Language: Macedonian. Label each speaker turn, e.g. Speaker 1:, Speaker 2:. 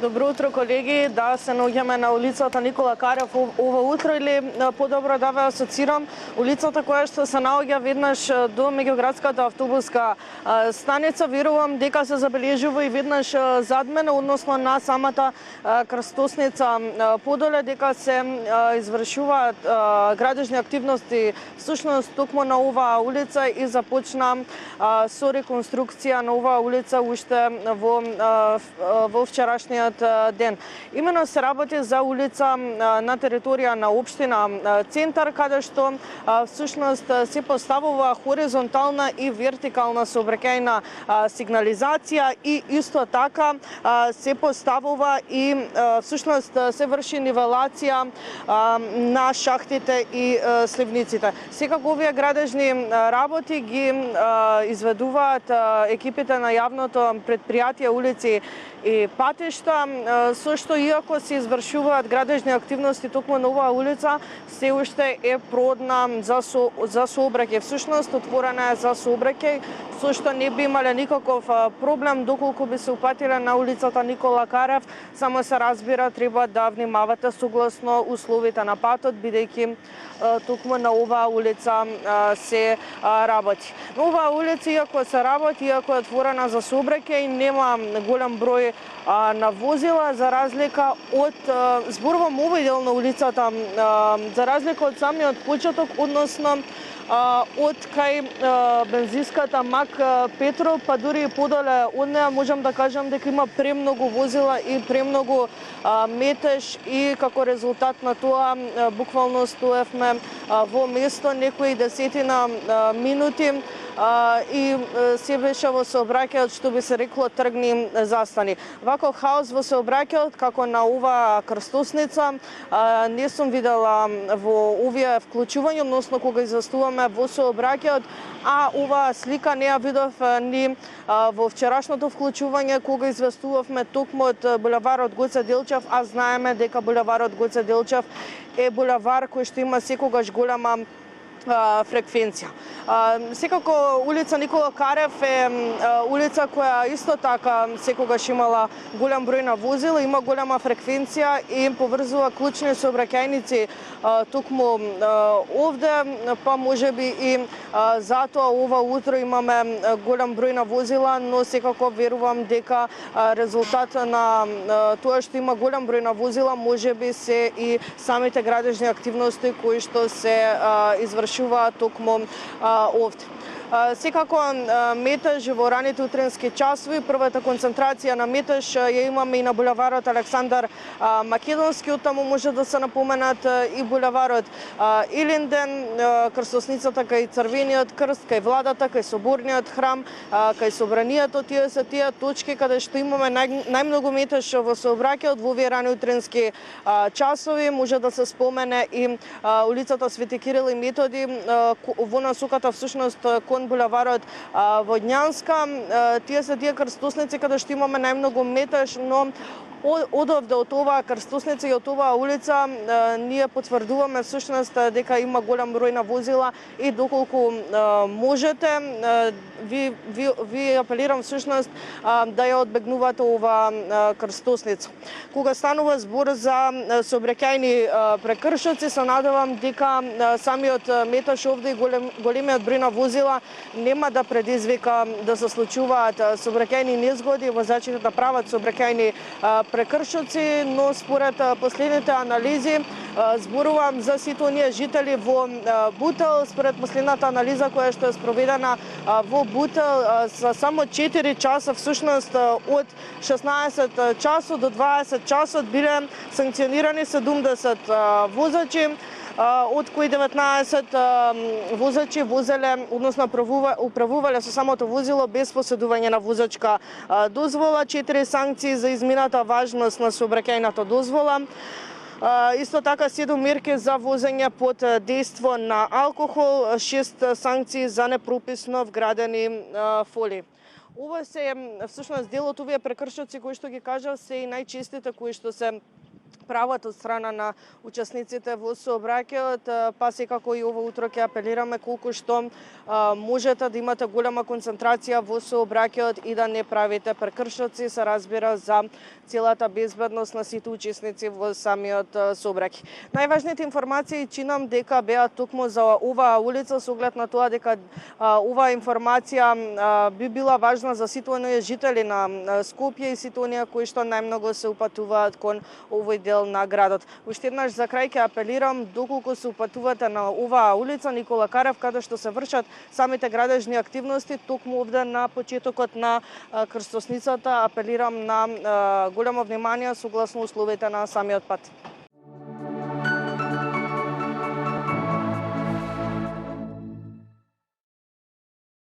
Speaker 1: Добро утро, колеги. Да, се наоѓаме на улицата Никола Карев ова утро или подобро да ве асоцирам, улицата која што се наоѓа веднаш до меѓуградската автобуска станица. Верувам дека се забележува и веднаш зад мене, односно на самата крстосница подоле, дека се извршуваат градежни активности всушност токму на оваа улица и започна со реконструкција на оваа улица уште во вчерашниот ден. Имено се работи за улица на територија на општина Центар, каде што всушност се поставува хоризонтална и вертикална сообраќајна сигнализација и исто така се поставува и всушност се врши нивелација на шахтите и сливниците. Секако овие градежни работи ги изведуваат екипите на јавното предпријатие улици и патишта, со што иако се извршуваат градежни активности токму на оваа улица, се уште е продна за сообраќај. Всушност отворена е за сообраќај, со што не би имале никаков проблем доколку би се упатиле на улицата Никола Карев. Само се разбира, треба да внимавате согласно условите на патот, бидејќи токму на оваа улица се работи. На оваа улица, иако се работи, иако е отворена за сообраќај, нема голем број на возила, за разлика од зборувам овој дел на улицата, за разлика од самиот почеток, односно од кај бензинската МАК Петрол, па дури и подоле од неа, можам да кажам дека има премногу возила и премногу метеж и како резултат на тоа буквално стоевме во место некои десетина минути и се беше во сообраќајот, што би се рекло тргни застани. Ваков хаос во сообраќајот како на оваа крстосница не сум видела во овие вклучувања, односно кога изостуваме во сообраќајот, а оваа слика не ја видов ни во вчерашното вклучување кога известувавме токму од булеварот Гоце Делчев, а знаеме дека булеварот Гоце Делчев е булевар кој што има секогаш голема фреквенција. Секако улица Никола Карев е улица која исто така секогаш имала голем број на возила, има голема фреквенција и поврзува клучни сообраќајници токму овде, па можеби и затоа ова утро имаме голем број на возила, но секако верувам дека резултат на тоа што има голем број на возила можеби се и самите градежни активности кои што се извршуваат токму овде. Секако метеж во раните утренски часови, првата концентрација на метеж ја имаме и на булеварот Александар Македонски, оттаму може да се напоменат и булеварот Илинден, крстосницата кај Црвениот крст, кај владата, кај Соборниот храм, кај Собранијата, тие се тие точки каде што имаме најмногу метеж во сообраќајот во овие рани утренски часови. Може да се спомене и улицата Свети Кирил и Методи во насоката всушност кон булеварот Водњанска. Тие се тие крстосници каде што имаме најмногу метеж, но одовде од оваа крстосница и од оваа улица ние потврдуваме всушност дека има голем број на возила и доколку можете, ви апелирам всушност да ја одбегнувате оваа крстосница. Кога станува збор за сообраќајни прекршоци, се надевам дека самиот метеж овде и големиот број на возила нема да предизвика да се случуваат сообраќајни незгоди, возачите да прават сообраќајни прекршоци, но според последните анализи, зборувам за сите оние жители во Бутел, според последната анализа која што е спроведена во Бутел, за само 4 часа, всушност од 16 часот до 20 часот биле санкционирани 70 возачи, од кои 19 возачи возеле, односно управувале со самото возило без поседување на возачка дозвола, 4 санкции за измината важност на сообраќајната дозвола. Исто така 7 мерки за возење под дејство на алкохол, 6 санкции за непрописно вградени фоли. Ова се всушност дел од овие прекршоци кои што ги кажав се и најчестите кои што се правот од страна на учесниците во сообраќајот, па секако и ова утро ќе апелираме колку што можете да имате голема концентрација во сообраќајот и да не правите прекршоци, се разбира за целата безбедност на сите учесници во самиот сообраќај. Најважните информации чинам дека беа токму за оваа улица со оглед на тоа дека оваа информација би била важна за сите оние жители на Скопје и сите оние кои што најмногу се упатуваат кон овој дел на градот. Уште еднаш за крај ќе апелирам, доколку се упатувате на оваа улица Никола Карев, каде што се вршат самите градежни активности, токму овде на почетокот на крстосницата, апелирам на големо внимание согласно условите на самиот пат.